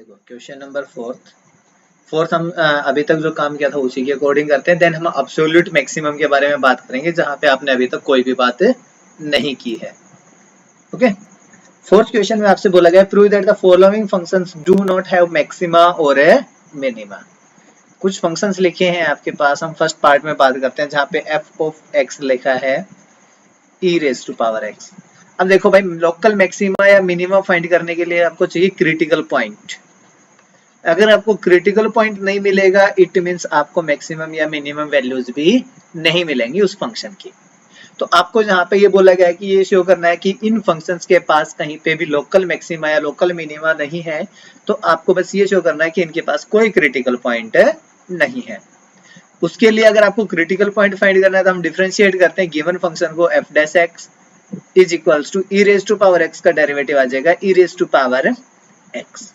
देखो question number fourth हम अभी तक जो काम किया था उसी के अकॉर्डिंग करते हैं। देन हम अब्सोल्यूट मैक्सिमम के बारे में बात करेंगे जहां पे आपने अभी तक कोई भी बात नहीं की है। ओके, फोर्थ क्वेश्चन में आपसे बोला गया prove that the following functions do not have maxima और ए मिनिमा। कुछ फंक्शंस लिखे हैं आपके पास, हम फर्स्ट पार्ट में बात करते हैं जहां पे एफ ऑफ एक्स लिखा है ई रेज टू पावर एक्स। अब देखो भाई, लोकल मैक्सिमा या मिनिमा फाइंड करने के लिए आपको चाहिए क्रिटिकल पॉइंट। अगर आपको क्रिटिकल पॉइंट नहीं मिलेगा इट मींस आपको मैक्सिमम या मिनिमम वैल्यूज भी नहीं मिलेंगी उस फंक्शन की। तो आपको जहां पे ये बोला गया है कि ये शो करना है कि इन फंक्शंस के पास कहीं पे भी लोकल मैक्सिमा या लोकल मिनिमा नहीं है, तो आपको बस ये शो करना है कि इनके पास कोई क्रिटिकल पॉइंट नहीं है। उसके लिए अगर आपको क्रिटिकल पॉइंट फाइंड करना है तो हम डिफरेंशिएट करते हैं गिवन फंक्शन को f dash x is equals to e raise to power x का डेरिवेटिव आ जाएगा e raise to power x.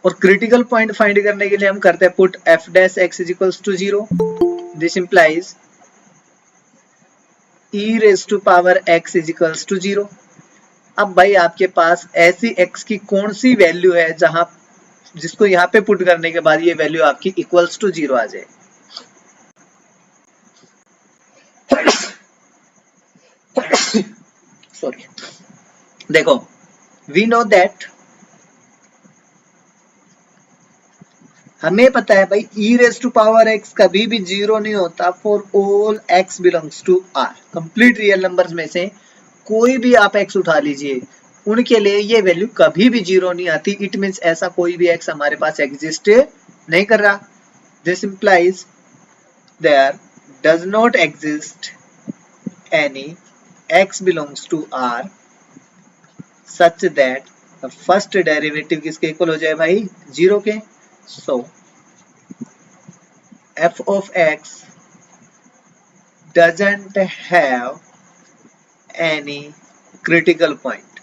और क्रिटिकल पॉइंट फाइंड करने के लिए हम करते हैं put f dash x is equals to 0। This implies e raise to power x is equals to 0। अब भाई आपके पास ऐसी x की कौन सी वैल्यू है जहां जिसको यहाँ पे पुट करने के बाद ये वैल्यू आपकी इक्वल्स टू 0 आ जाए। सॉरी, देखो वी नो दैट, हमें पता है भाई e raise to power x कभी भी 0 नहीं होता for all x belongs to r। Complete real numbers में से कोई भी आप x उठा लीजिए, उनके लिए ये वैल्यू कभी भी 0 नहीं आती। इट मींस ऐसा कोई भी x हमारे पास एग्जिस्ट नहीं कर रहा। This implies there does not exist any x belongs to r such that first derivative किसके इक्वल हो जाए भाई, 0 के। सो f of x doesn't have any critical point।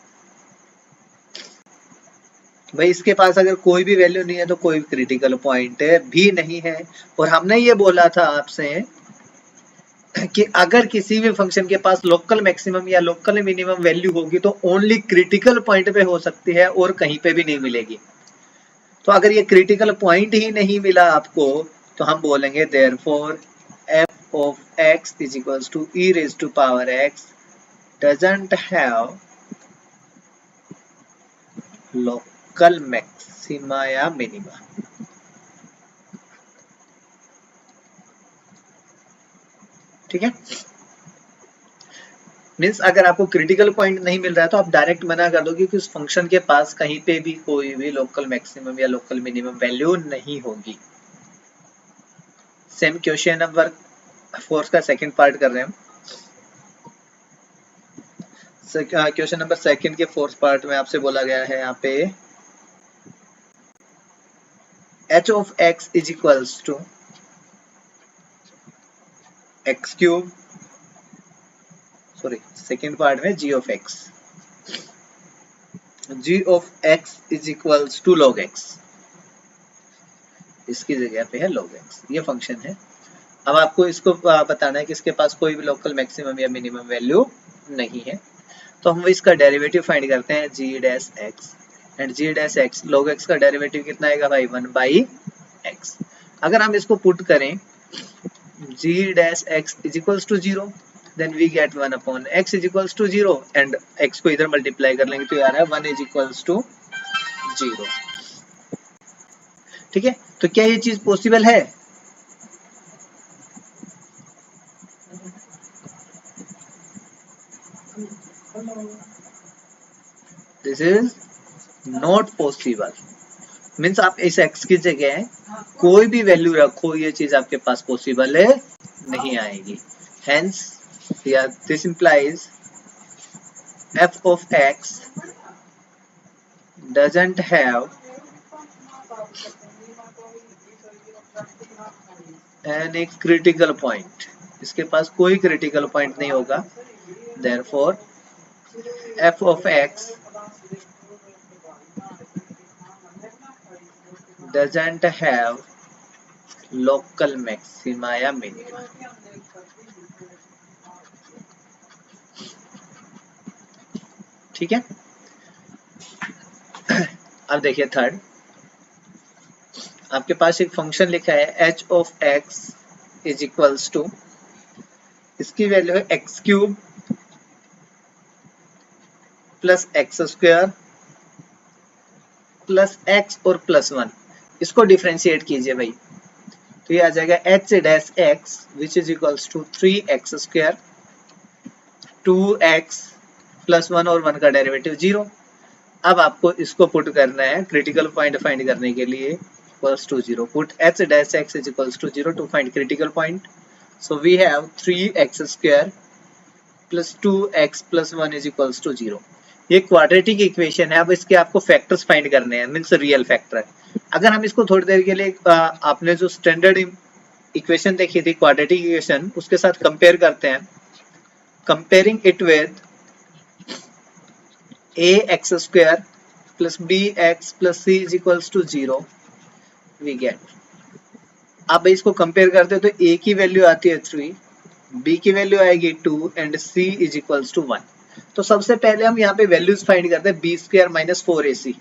भाई इसके पास अगर कोई भी वैल्यू नहीं है तो कोई क्रिटिकल पॉइंट भी नहीं है। और हमने ये बोला था आपसे कि अगर किसी भी फंक्शन के पास लोकल मैक्सिमम या लोकल मिनिमम वैल्यू होगी तो ओनली क्रिटिकल पॉइंट पे हो सकती है और कहीं पे भी नहीं मिलेगी। तो अगर ये क्रिटिकल पॉइंट ही नहीं मिला आपको तो हम बोलेंगे therefore f of x is equals to e raised to power x doesn't have local maxima या minima। ठीक है, मीन्स अगर आपको क्रिटिकल पॉइंट नहीं मिल रहा है तो आप डायरेक्ट मना कर दो क्योंकि उस फंक्शन के पास कहीं पे भी कोई भी लोकल मैक्सिमम या लोकल मिनिमम वैल्यू नहीं होगी। सेम क्वेश्चन नंबर 4 का सेकंड पार्ट कर रहे हैं हम। क्वेश्चन नंबर सेकंड के फोर्थ पार्ट में आपसे बोला गया है यहाँ पे h of x is equals to x cube, sorry second part में g of x is equals to log x, इसकी जगह पे है log x, ये फंक्शन है। अब आपको इसको बताना है कि इसके पास कोई भी लोकल मैक्सिमम या मिनिमम वैल्यू नहीं है। तो हम इसका डेरिवेटिव फाइंड करते हैं g dash x and g dash x log x का डेरिवेटिव कितना आएगा भाई 1/x। अगर हम इसको पुट करें g dash x is equals to 0 then we get 1/x is equals to 0 and x को इधर मल्टीप्लाई कर लेंगे तो ये आ रहा है 1 इज इक्वल्स टू 0। ठीक है, तो क्या ये चीज पॉसिबल है? This is not possible. Means आप इस x की जगह कोई भी वैल्यू रखो ये चीज आपके पास पॉसिबल है नहीं आएगी। Hence this implies f of x doesn't have any critical point। इसके पास कोई क्रिटिकल पॉइंट नहीं होगा। therefore f of x doesn't have local maxima या minima। ठीक है, अब देखिए थर्ड, आपके पास एक फंक्शन लिखा है h of x is equals to, इसकी वैल्यू है x cube plus x square plus x और प्लस 1। इसको डिफरेंशिएट कीजिए भाई, तो ये आ जाएगा h dash x which is equals to 3x square 2x plus 1 और 1 का डेरिवेटिव 0। अब आपको इसको पुट करना है क्रिटिकल पॉइंट फाइंड करने के लिए, equals to 0, put h dash x is equals to 0 to find critical point. So we have 3x square plus 2x plus 1 is equals to 0। ये क्वाड्रेटिक इक्वेशन है। अब इसके आपको फैक्टर्स फाइंड करने हैं, मीन्स रियल फैक्टर। अगर हम इसको थोड़ी देर के लिए आपने जो स्टैंडर्ड इक्वेशन देखी थी क्वाड्रेटिक इक्वेशन, उसके साथ कंपेयर करते हैं, comparing it with ax square plus bx plus c is equals to 0, we get. अब इसको कंपेयर करते हैं तो a की वैल्यू आती है 3, b की वैल्यू आएगी 2 and c is equals to 1। तो सबसे पहले हम यहाँ पे वैल्यूज फाइंड करते हैं, बी स्क्वायर माइनस 4ac,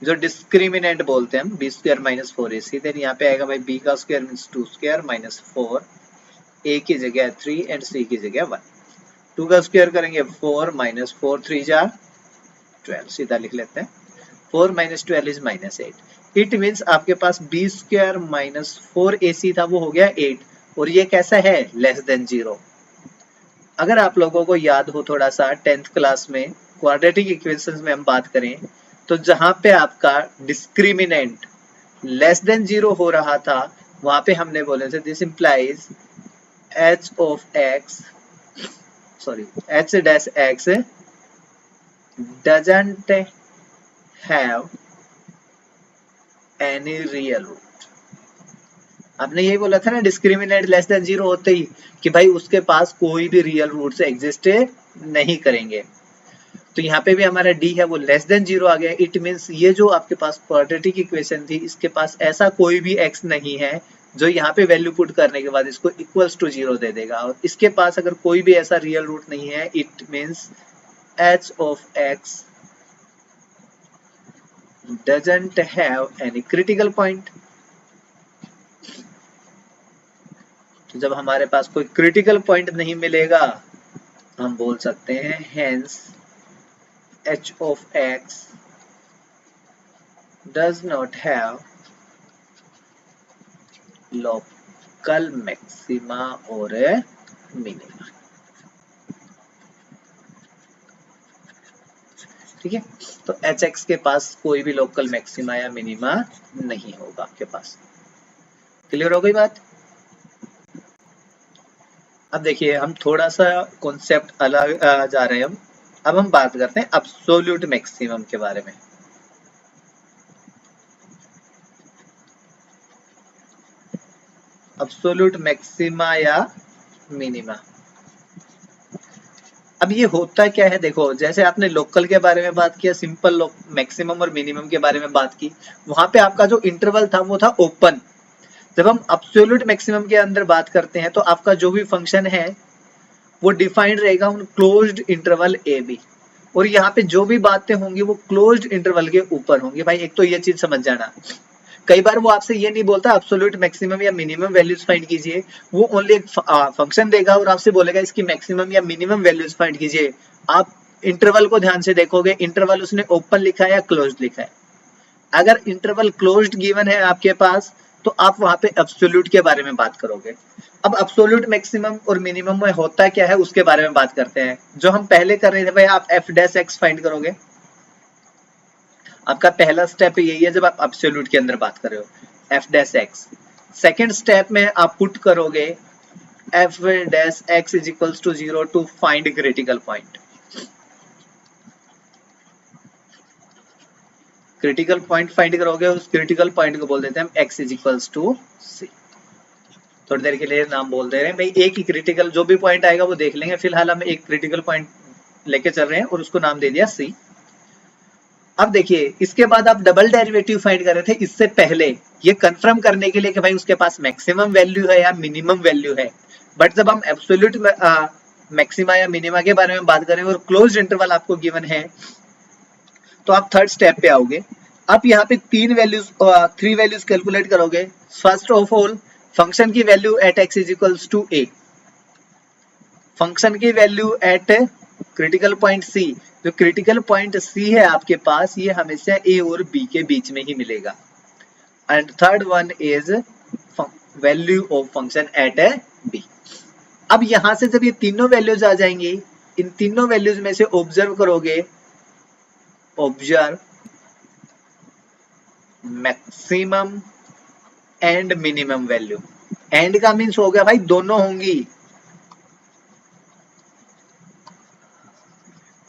जो डिस्क्रिमिनेंट बोलते हैं हम, B square minus 4ac। Then यहाँ पे आएगा भाई b का square means 2 square minus 4, a की जगह 3 एंड c की जगह 1। 2 का स्क्वायर करेंगे 4 माइनस 4 3 जा 12, सीधा लिख लेते हैं, 4 minus 12 is minus 8। It means आपके पास बी स्क्वायर माइनस 4ac था, वो हो गया 8, और ये कैसा है, लेस देन 0। अगर आप लोगों को याद हो थोड़ा सा 10th क्लास में क्वाड्रेटिक इक्वेशंस में हम बात करें, तो जहां पे आपका डिस्क्रिमिनेंट लेस देन 0 हो रहा था, वहां पे हमने बोले थे this implies h of x, sorry h dash x doesn't have any real root. आपने यही बोला था ना डिस्क्रिमिनेंट लेस देन 0 होते ही कि भाई उसके पास कोई भी रियल रूट्स एग्जिस्ट नहीं करेंगे। तो यहाँ पे भी हमारा d है वो लेस देन 0 आ गया। इट मीन्स ये जो आपके पास क्वाड्रेटिक इक्वेशन थी, इसके पास ऐसा कोई भी x नहीं है जो यहाँ पे वैल्यू पुट करने के बाद इसको इक्वल्स टू 0 दे देगा, और इसके पास अगर कोई भी ऐसा रियल रूट नहीं है, it means h of x doesn't have any critical point. तो जब हमारे पास कोई क्रिटिकल पॉइंट नहीं मिलेगा, हम बोल सकते हैं hence h of x does not have local maxima or minima। ठीक है, तो hx के पास कोई भी लोकल मैक्सिमा या मिनिमा नहीं होगा आपके पास। क्लियर हो गई बात? अब देखिए हम थोड़ा सा कॉन्सेप्ट अलग जा रहे हैं। अब हम बात करते हैं एब्सोल्यूट मैक्सिमम के बारे में। एब्सोल्यूट मैक्सिमा या मिनिमा, अब ये होता क्या है, देखो जैसे आपने लोकल के बारे में बात किया, सिंपल मैक्सिमम और मिनिमम के बारे में बात की, वहां पे आपका जो इंटरवल था वो था ओपन। जब हम एब्सोल्यूट मैक्सिमम के अंदर बात करते हैं तो आपका जो भी फंक्शन है वो डिफाइंड रहेगा उन क्लोज्ड इंटरवल ए बी, और यहाँ पे जो भी बातें होंगी वो क्लोज्ड इंटरवल के ऊपर होंगी। भाई एक तो ये चीज समझ जाना, कई बार वो आपसे ये नहीं बोलता एब्सोल्यूट मैक्सिमम या मिनिमम वैल्यूज फाइंड कीजिए, वो ओनली एक फंक्शन देगा और आपसे बोलेगा इसकी मैक्सिमम या मिनिमम वैल्यूज फाइंड कीजिए। आप इंटरवल को ध्यान से देखोगे, इंटरवल उसने ओपन लिखा है या क्लोज्ड लिखा है। अगर इंटरवल क्लोज्ड गिवन है आपके पास, तो आप वहां पे एब्सोल्यूट के बारे में बात करोगे। अब एब्सोल्यूट मैक्सिमम और मिनिमम में होता क्या है उसके बारे में बात करते हैं। जो हम पहले कर रहे थे भाई, आप एफ डैश एक्स फाइंड करोगे, आपका पहला स्टेप यही है जब आप एब्सोल्यूट के अंदर बात कर रहे हो, f dash x. Second step में आप पुट करोगे f dash x is equals to 0 to find critical point. Critical point find करोगे, उस क्रिटिकल पॉइंट को बोल देते हैं हम x इज इक्वल्स टू सी। थोड़ी देर के लिए नाम बोल दे रहे हैं भाई, एक ही क्रिटिकल जो भी पॉइंट आएगा वो देख लेंगे, फिलहाल हम एक क्रिटिकल पॉइंट लेके चल रहे हैं और उसको नाम दे दिया सी। अब देखिए इसके बाद आप डबल डेरिवेटिव फाइंड कर रहे थे, इससे पहले ये कंफर्म करने के लिए कि भाई उसके पास मैक्सिमम वैल्यू है या मिनिमम वैल्यू है। बट जब हम एब्सोल्यूट मैक्सिमा या मिनिमा के बारे में बात करें और क्लोज्ड इंटरवल आपको गिवन है, तो आप थर्ड स्टेप पे आओगे। आप यहाँ पे थ्री वैल्यूज कैलकुलेट करोगे। फर्स्ट ऑफ ऑल फंक्शन की value at x is equals to a, function की value at critical point c, जो क्रिटिकल पॉइंट c है आपके पास ये हमेशा a और b के बीच में ही मिलेगा। And third one is value of function eight b। अब यहां से जब ये तीनों वैल्यूज आ जाएंगी, इन तीनों वैल्यूज में से ऑब्जर्व करोगे, observe maximum and minimum value. And का मीन्स हो गया भाई दोनों होंगी।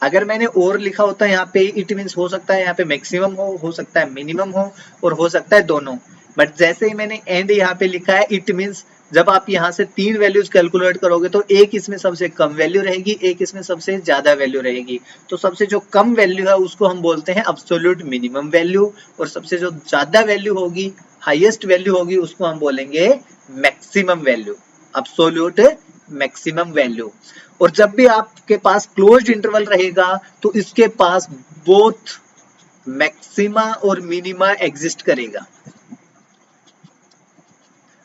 अगर मैंने और लिखा होता है यहाँ पे, इट मीन्स हो सकता है यहाँ पे मैक्सिमम हो सकता है मिनिमम हो, और हो सकता है दोनों। बट जैसे ही मैंने एंड यहाँ पे लिखा है, इट मीन्स जब आप यहाँ से तीन वैल्यूज कैलकुलेट करोगे तो एक इसमें सबसे कम वैल्यू रहेगी, एक इसमें सबसे ज्यादा वैल्यू रहेगी। तो सबसे जो कम वैल्यू है उसको हम बोलते हैं एब्सोल्यूट मिनिमम वैल्यू, और सबसे जो ज्यादा वैल्यू होगी, हाईएस्ट वैल्यू होगी, उसको हम बोलेंगे maximum value, absolute maximum value. और जब भी आपके पास क्लोज्ड इंटरवल रहेगा तो इसके पास बोथ मैक्सिमा और मिनिमा एग्जिस्ट करेगा।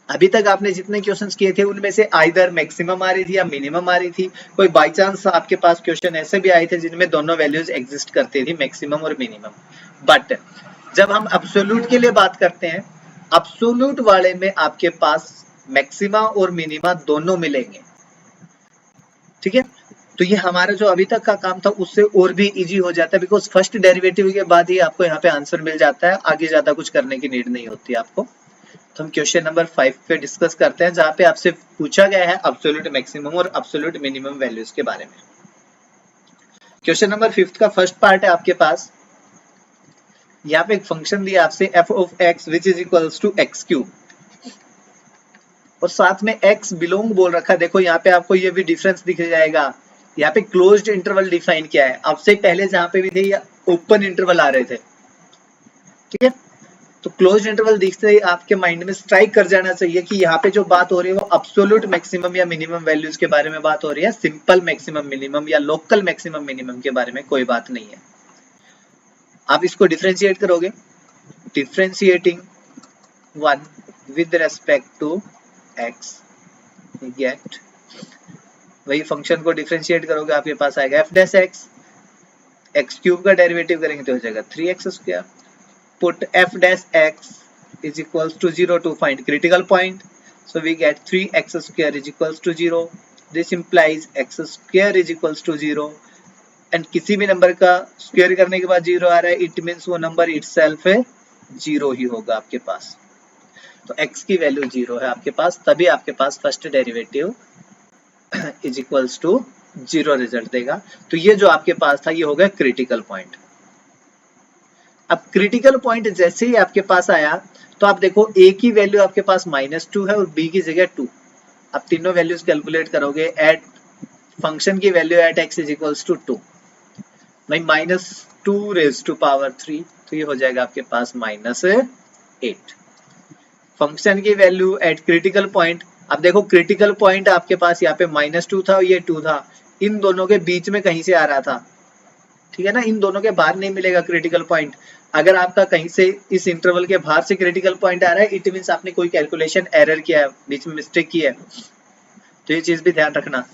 अभी तक आपने जितने क्वेश्चंस किए थे उनमें से आइदर मैक्सिमम आ रही थी या मिनिमम आ रही थी। कोई बाय चांस आपके पास क्वेश्चन ऐसे भी आए थे जिनमें दोनों वैल्यूज एग्जिस्ट करती थी, मैक्सिमम और मिनिमम। बट जब हम एब्सोल्यूट के लिए बात करते हैं, एब्सोल्यूट वाले में आपके पास मैक्सिमा और मिनिमा दोनों मिलेंगे। ठीक है, तो ये हमारा जो अभी तक का काम था उससे और भी इजी हो जाता है, बिकॉज फर्स्ट डेरिवेटिव के बाद ही आपको यहाँ पे आंसर मिल जाता है, आगे ज्यादा कुछ करने की नीड नहीं होती आपको। तो हम क्वेश्चन नंबर 5 पे डिस्कस करते हैं, जहाँ पे आपसे पूछा गया है एब्सोल्यूट मैक्सिमम और एब्सोल्यूट मिनिमम वैल्यूज के बारे में। क्वेश्चन नंबर 5 का फर्स्ट पार्ट है आपके पास। यहाँ पे एक फंक्शन दिया आपसे f of x which is equals to x cube, और साथ में x बिलोंग बोल रखा है। देखो यहाँ पे आपको ये भी डिफरेंस दिख जाएगा। यहाँ पे क्लोज्ड इंटरवल डिफाइन किया है, आपसे पहले जहाँ पे भी थे ये ओपन इंटरवल आ रहे थे। ठीक है, तो क्लोज्ड इंटरवल दिखते ही आपके माइंड में स्ट्राइक कर जाना चाहिए कि यहाँ पे जो बात हो रही है वो एब्सोल्यूट मैक्सिमम या मिनिमम वैल्यूज के बारे में बात हो रही है, सिंपल मैक्सिमम मिनिमम या लोकल मैक्सिमम मिनिमम के बारे में कोई बात नहीं है। आप इसको डिफरेंशिएट करोगे, differentiating one with respect to x, get वही फंक्शन को डिफरेंशिएट करोगे, आपके पास आएगा f dash x, x cube का डेरिवेटिव करेंगे तो हो जाएगा 3x square. Put f dash x is equals to 0 to find critical point, so we get 3x square is equals to 0. This implies x square is equals to 0, and किसी भी number का square करने के बाद 0 आ रहा है, it means वो number itself 0 ही होगा आपके पास। तो x की वैल्यू 0 है आपके पास, तभी आपके पास first derivative is equals to 0 result देगा। तो ये जो आपके पास था ये हो गया क्रिटिकल पॉइंट। अब क्रिटिकल पॉइंट जैसे ही आपके पास आया तो आप देखो a की वैल्यू आपके पास -2 है और b की जगह 2। आप तीनों वैल्यूज कैलकुलेट करोगे, एट फंक्शन की value at x is equals to 2, भाई -2 रेज टू पावर 3, तो ये हो जाएगा आपके पास -8। फंक्शन की वैल्यू एट क्रिटिकल पॉइंट, अब देखो क्रिटिकल पॉइंट आपके पास यहाँ पे -2 था और ये 2 था, इन दोनों के बीच में कहीं से आ रहा था। ठीक है ना, इन दोनों के बाहर नहीं मिलेगा क्रिटिकल पॉइंट। अगर आपका कहीं से इस इंटरवल के बाहर से क्रिटिकल पॉइंट आ रहा है, इट मींस आपने कोई कैलकुलेशन एरर किया है, बीच में मिस्टेक की है, तो ये चीज भी ध्यान रखना।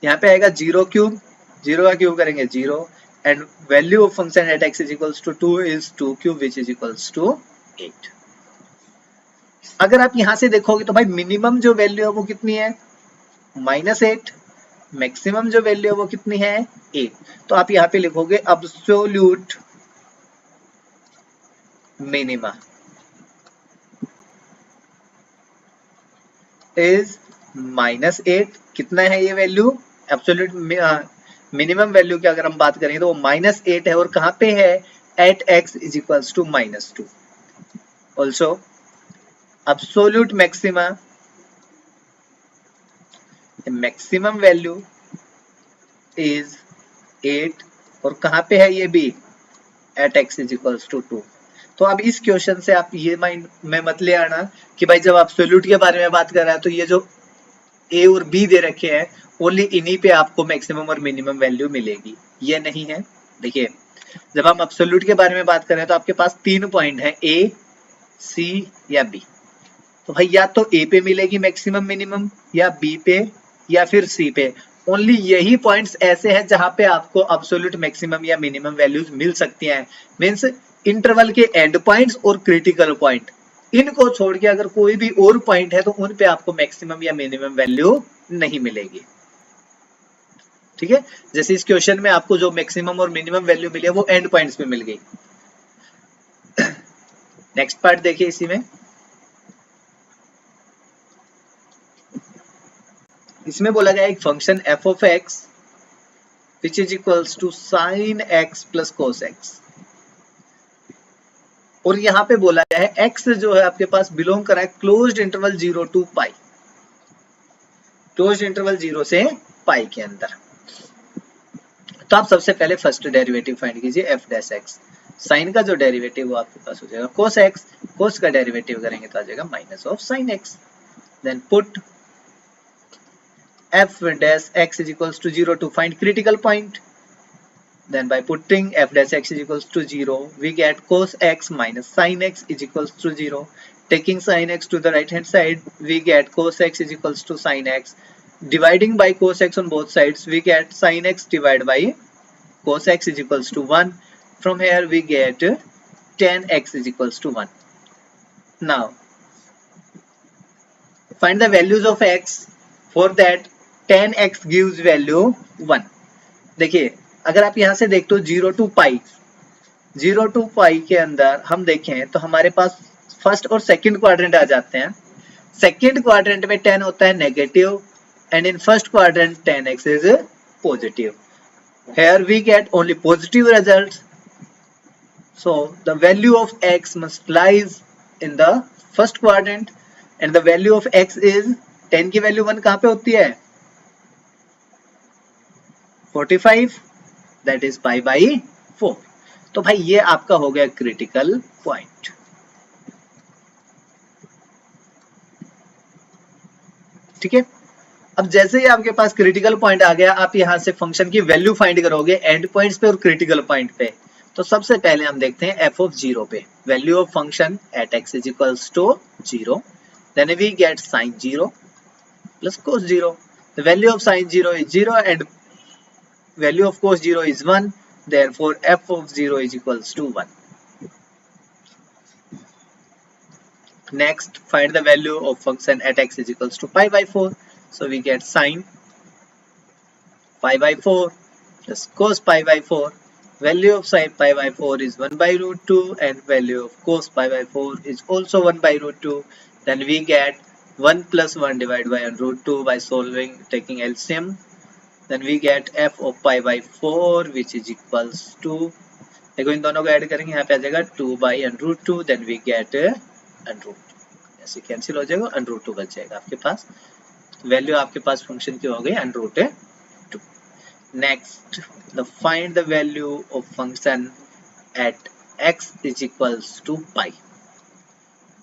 यहाँ पे आएगा 0 क्यूब, 0 का क्यूब करेंगे 0, and value of function at x is equals to 2 is 2 cube which is equals to 8। अगर आप यहां से देखोगे तो भाई मिनिमम जो वैल्यू है वो कितनी है, -8, मैक्सिमम जो वैल्यू है वो कितनी है, 8। तो आप यहाँ पे लिखोगे एब्सोल्यूट मिनिमा इज -8। कितना है ये वैल्यू, एब्सोल्यूट मिनिमम वैल्यू की अगर हम बात करें तो वो -8 है, और कहाँ पे है, at x is equals to -2। Also absolute maxima, the maximum value is 8, और कहाँ पे है ये भी, at x is equals to 2। तो अब इस क्वेश्चन से आप ये माइंड में मत ले आना कि भाई जब एब्सोल्यूट के बारे में बात कर रहा है तो ये जो a और b दे रखे हैं ओनली इन्हीं पे आपको मैक्सिमम और मिनिमम वैल्यू मिलेगी, ये नहीं है। देखिए जब हम एब्सोल्यूट के बारे में बात करें तो आपके पास 3 पॉइंट है, ए, सी या बी। तो भाई या तो ए पे मिलेगी मैक्सिमम मिनिमम, या बी पे, या फिर सी पे। ओनली यही पॉइंट्स ऐसे हैं जहां पे आपको एब्सोल्यूट मैक्सिमम या मिनिमम वैल्यूज मिल सकती हैं। मींस इंटरवल के एंड पॉइंट्स और क्रिटिकल पॉइंट, इनको छोड़ के अगर कोई भी और पॉइंट है तो उन पे आपको मैक्सिमम या मिनिमम वैल्यू नहीं मिलेगी। ठीक है, जैसे इस क्वेश्चन में आपको जो मैक्सिमम और मिनिमम वैल्यू मिली है वो एंड पॉइंट्स पे मिल गई। नेक्स्ट पार्ट देखिए, इसी में इसमें बोला गया एक function f of x which is equals to sin x plus cos x, और यहाँ पे बोला गया है x जो है आपके पास बिलोंग कर रहा है closed interval 0 to pi, closed interval 0 से पाई के अंदर। तो आप सबसे पहले फर्स्ट डेरिवेटिव फाइंड कीजिए f डैश x। साइन का जो डेरिवेटिव वो आपके पास हो जाएगा cos x, cos का डेरिवेटिव करेंगे तो आ जाएगा minus of sin x। Then put f dash x is equals to 0 to find critical point. Then by putting f dash x is equals to 0, we get cos x minus sin x is equals to 0. Taking sin x to the right hand side, we get cos x is equals to sin x. Dividing by cos x on both sides, we get sin x divided by cos x is equals to 1. From here we get tan x is equals to 1. Now, find the values of x. For that, tan x gives value 1. देखिए, अगर आप यहां से देखते हो 0 to pi, 0 to पाई के अंदर हम देखें तो हमारे पास फर्स्ट और सेकंड क्वाड्रेंट आ जाते हैं। सेकंड क्वाड्रेंट में tan होता है negative, and in first quadrant tan x is positive. Here we get only positive results, so the value of x must lies in the first quadrant, and the value of x is, tan की value 1 कहां पे होती है, 45, that is pi by 4। तो भाई ये आपका हो गया क्रिटिकल पॉइंट। ठीक है, अब जैसे ही आपके पास क्रिटिकल पॉइंट आ गया, आप यहां से फंक्शन की वैल्यू फाइंड करोगे एंड पॉइंट्स पे और क्रिटिकल पॉइंट पे। तो सबसे पहले हम देखते हैं f of 0 पे, value of function at x is equals to 0, then we get sin 0 plus cos 0. The value of sin 0 is 0 and value of cos 0 is 1, therefore f of 0 is equals to 1. Next, find the value of function at x is equals to pi by 4. So we get sin pi by 4 plus cos pi by 4. Value of sin pi by 4 is 1 by root 2, and value of cos pi by 4 is also 1 by root 2. Then we get 1 plus 1 divided by root 2 by solving, taking LCM. Then we get f of pi by 4 which is equals to, देखो इन दोनों को add करेंगे, यहाँ पे आ जाएगा 2 by √2, then we get √2, ऐसे cancel हो जाएगा, √2 बच जाएगा आपके पास। वैल्यू आपके पास फंक्शन की हो गई √2। Next, find the value of function at x is equals to pi.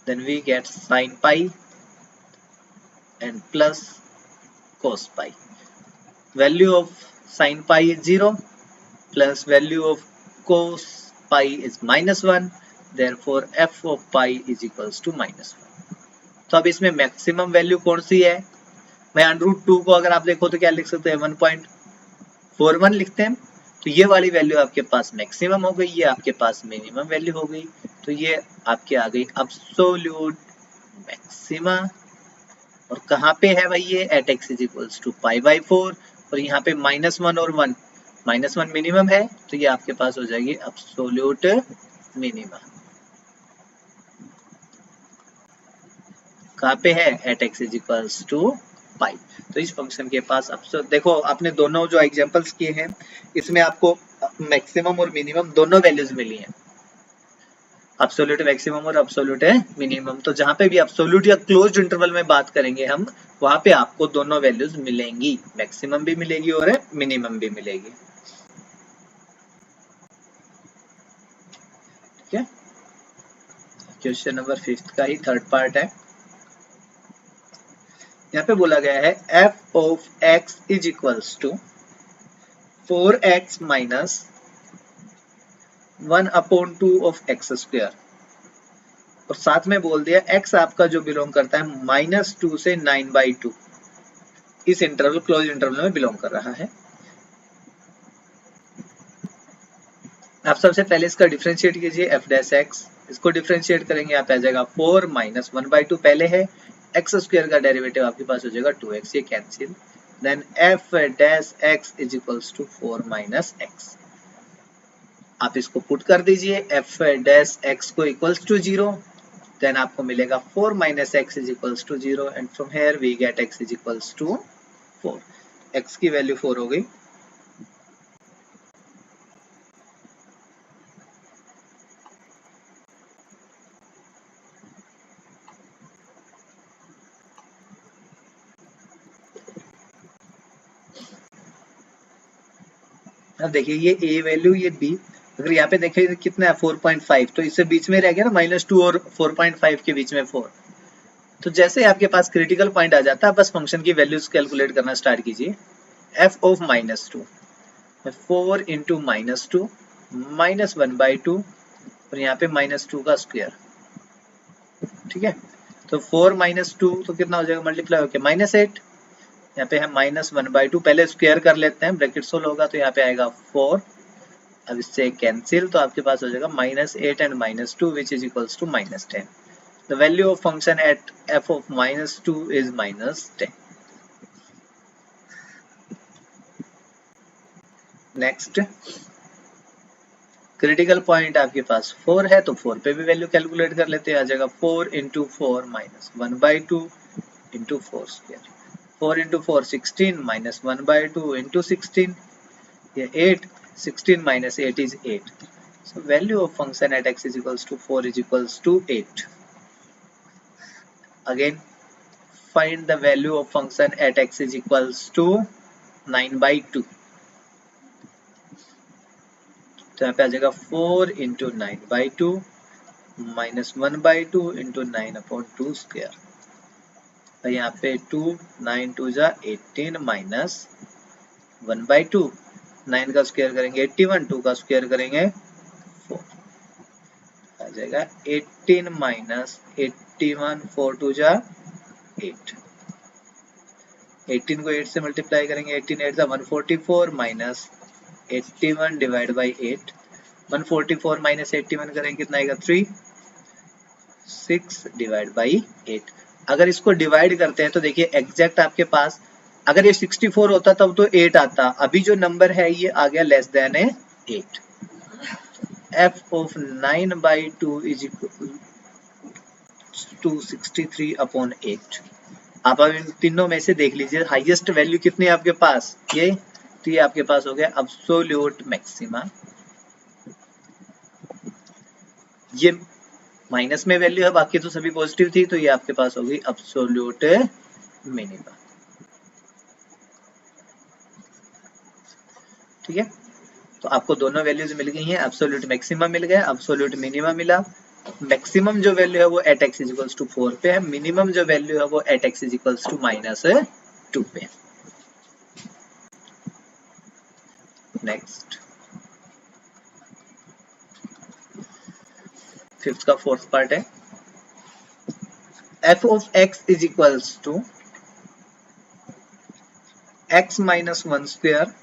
Then we get sin pi and plus cos pi. Value of sin pi is 0 plus value of cos pi is -1, therefore f of pi is equals to -1. तो अब इसमें maximum value कौन सी है, मैं √2 को अगर आप देखो तो क्या लिख सकते हैं, 1.41 लिखते हैं। तो ये वाली वैल्यू आपके पास मैक्सिमम हो गई, ये आपके पास मिनिमम वैल्यू हो गई, तो ये आपके आ गई एब्सोल्यूट मैक्सिमा। और कहाँ पे है भाई ये, at x is equals to pi by 4, और यहाँ पे -1 और 1, -1 मिनिमम है, तो ये आपके पास हो जाएगी एब्सोल्यूट मिनिमा। कहाँ पे है, at x is equals to pi. तो इस फंक्शन के पास अब देखो, आपने दोनों जो एग्जांपल्स किए हैं इसमें आपको मैक्सिमम और मिनिमम दोनों वैल्यूज मिली हैं, एब्सोल्यूट मैक्सिमम और एब्सोल्यूट मिनिमम। तो जहां पे भी एब्सोल्यूट या क्लोज्ड इंटरवल में बात करेंगे हम, वहां पे आपको दोनों वैल्यूज मिलेंगी, मैक्सिमम भी मिलेगी और मिनिमम भी मिलेगी। ठीक है, क्वेश्चन नंबर 5 का ही थर्ड पार्ट है। यहाँ पे बोला गया है f of x is equals to 4x minus 1/2 of x square, और साथ में बोल दिया x आपका जो बिलोंग करता है -2 से 9/2, इस इंटरवल क्लोज इंटरवल में बिलोंग कर रहा है। आप सबसे पहले इसका डिफरेंशिएट कीजिए f डैश x, इसको डिफरेंशिएट करेंगे यहाँ पे आ जाएगा 4 - 1/2 पहले है, x स्क्वायर का डेरिवेटिव आपके पास हो जाएगा 2x, ये cancel, then f dash x is equals to 4 - x। आप इसको पुट कर दीजिए, f डैश x को इक्वल्स टू 0, देन आपको मिलेगा 4 - x is equals to 0, and from here we get x is equals to 4। x की वैल्यू 4 हो गई। अब देखिए ये a वैल्यू, ये b, अगर यहाँ पे देखें तो कितना है 4.5, तो इससे बीच में रह गया ना -2 और 4.5 के बीच में 4। तो जैसे आपके पास क्रिटिकल पॉइंट आ जाता है, बस फंक्शन की वैल्यूज कैलकुलेट करना स्टार्ट कीजिए। f ऑफ -2, 4 इंटू -2 -1/2, और यहाँ पे -2 का स्क्वायर, ठीक है। तो 4 - 2 तो कितना हो जाएगा, मल्टीप्लाई होकर -8, यहाँ पे है -1/2, पहले स्क्वायर कर लेते हैं, ब्रैकेट सोल्व होगा तो यहाँ पे आएगा 4, अब इससे कैंसिल, तो आपके पास हो जाएगा -8 and -2 which is equals to -10। The value of function at f of -2 is -10. Next, critical point आपके पास 4 है, तो 4 पे भी वैल्यू कैलकुलेट कर लेते हैं, आ जाएगा 4 into 4 -1/2 into 4 square, 4 into 4 16 -1/2 into 16, ये 8, 16 - 8 is 8. So value of function at x is equals to 4 is equals to 8. Again, find the value of function at x is equals to 9/2. तो यहाँ पे आ जाएगा 4 into 9/2 -1/2 into 9/2 square, और यहाँ पे 2 9 2 जा 18 minus 1/2, 9 का स्क्वायर करेंगे 81, 2 का स्क्वायर करेंगे 4, आ जाएगा 18 माइनस 81, 4 2 जा 8, 18 को 8 से मल्टीप्लाई करेंगे, 18 8 जा 144 माइनस 81 डिवाइड बाई 8, 144 माइनस 81 करेंगे कितना आएगा 3, 6 डिवाइड बाई 8। अगर इसको डिवाइड करते हैं तो देखिए एग्जैक्ट आपके पास, अगर ये 64 होता तब तो 8 आता, अभी जो नंबर है ये आ गया less than 8। f of 9/2 is equal to 63/8। आप अब इन तीनों में से देख लीजिए हाईएस्ट वैल्यू कितनी है आपके पास, ये, तो ये आपके पास हो गया एब्सोल्यूट मैक्सिमा। ये माइनस में वैल्यू है, बाकी तो सभी पॉजिटिव थी, तो ये आपके पास होगी एब्सोल्यूट मिनिमा। ठीक है, तो आपको दोनों वैल्यूज मिल गई हैं, एब्सोल्यूट मैक्सिमा मिल गया, एब्सोल्यूट मिनिमा मिला। मैक्सिमम जो वैल्यू है वो at x is equals to 4 पे है, मिनिमम जो वैल्यू है वो at x is equals to -2 पे है। नेक्स्ट, फिफ्थ का फोर्थ पार्ट है, f of x is equals to x minus 1 square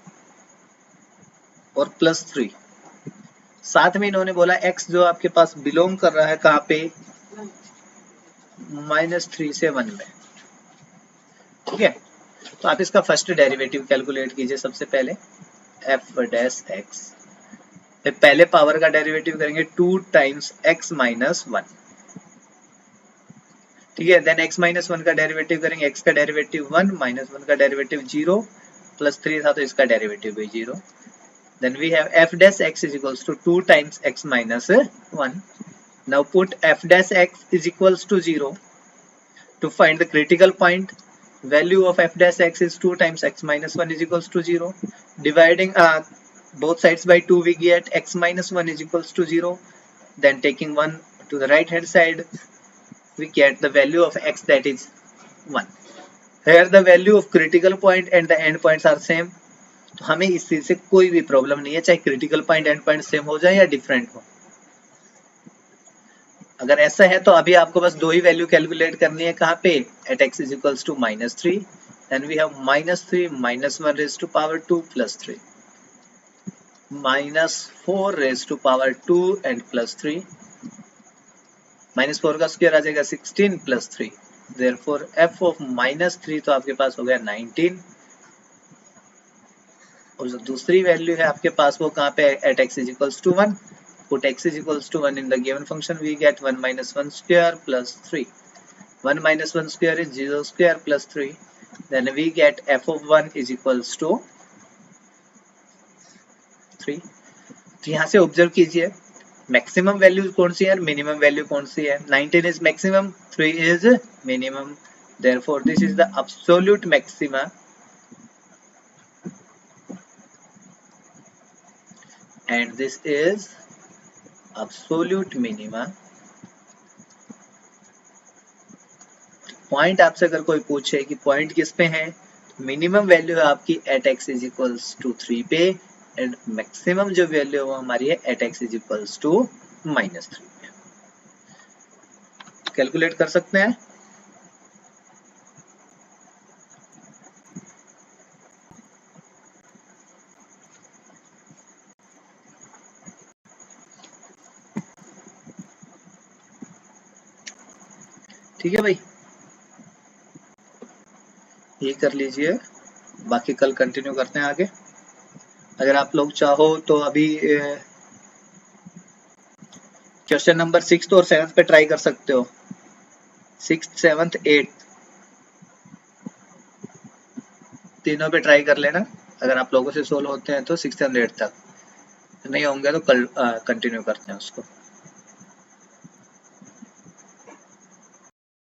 और +3। साथ में इन्होंने बोला x जो आपके पास बिलोंग कर रहा है कहाँ पे, -3 से 1 में। ठीक है, तो आप इसका फर्स्ट डेरिवेटिव कैलकुलेट कीजिए सबसे पहले, f डैश x, पहले पावर का डेरिवेटिव करेंगे 2 टाइम्स x माइनस 1। ठीक है, देन x माइनस 1 का डेरिवेटिव करेंगे, x का डेरिवेटिव 1, -1 का डेरिवेटिव 0, +3 था तो इसका डेरिवेटिव भी 0। Then we have f dash x is equals to 2 times x minus 1. Now put f dash x is equals to 0. To find the critical point, value of f dash x is 2 times x minus 1 is equals to 0. Dividing both sides by 2, we get x minus 1 is equals to 0. Then taking 1 to the right hand side, we get the value of x, that is 1. Here the value of critical point and the end points are same. तो हमें इस चीज से कोई भी problem नहीं है, चाहे critical point and point same हो जाए या डिफरेंट हो। अगर ऐसा है तो अभी आपको बस दो ही वैल्यू कैलकुलेट करनी है, कहाँ पे, at x is equals to -3 and we have -3 -1 raise to power 2 +3 -4 raise to power 2 and +3 -4 का स्क्वायर आ जाएगा 16 +3, देयरफॉर f ऑफ -3 तो आपके पास हो गया 19। और जो दूसरी वैल्यू है आपके पास वो कहाँ पे, at x is equals to 1, put x is equals to 1 in the given function, we get 1 minus 1 square plus 3. 1 minus 1 square is 0 square plus 3. Then we get f of 1 is equals to 3. तो यहाँ से observe कीजिए maximum value कौन सी है और minimum value कौन सी है। 19 is maximum, 3 is minimum. Therefore, this is the absolute maxima and this is absolute minima. Point आपसे अगर कोई पूछे कि पॉइंट किस पे है, मिनिमम वैल्यू है आपकी at x is equals to 3 पे एंड मैक्सिमम जो वैल्यू है वो हमारी है at x is equals to -3 पे। कैलकुलेट कर सकते हैं। ठीक है भाई, ये कर लीजिए, बाकी कल कंटिन्यू करते हैं आगे। अगर आप लोग चाहो तो अभी क्वेश्चन नंबर 6 और 7 पे ट्राई कर सकते हो। 6, 7, 8 तीनों पे ट्राई कर लेना। अगर आप लोगों से सोल्व होते हैं तो 6 और 8 तक, नहीं होंगे तो कल कंटिन्यू करते हैं उसको।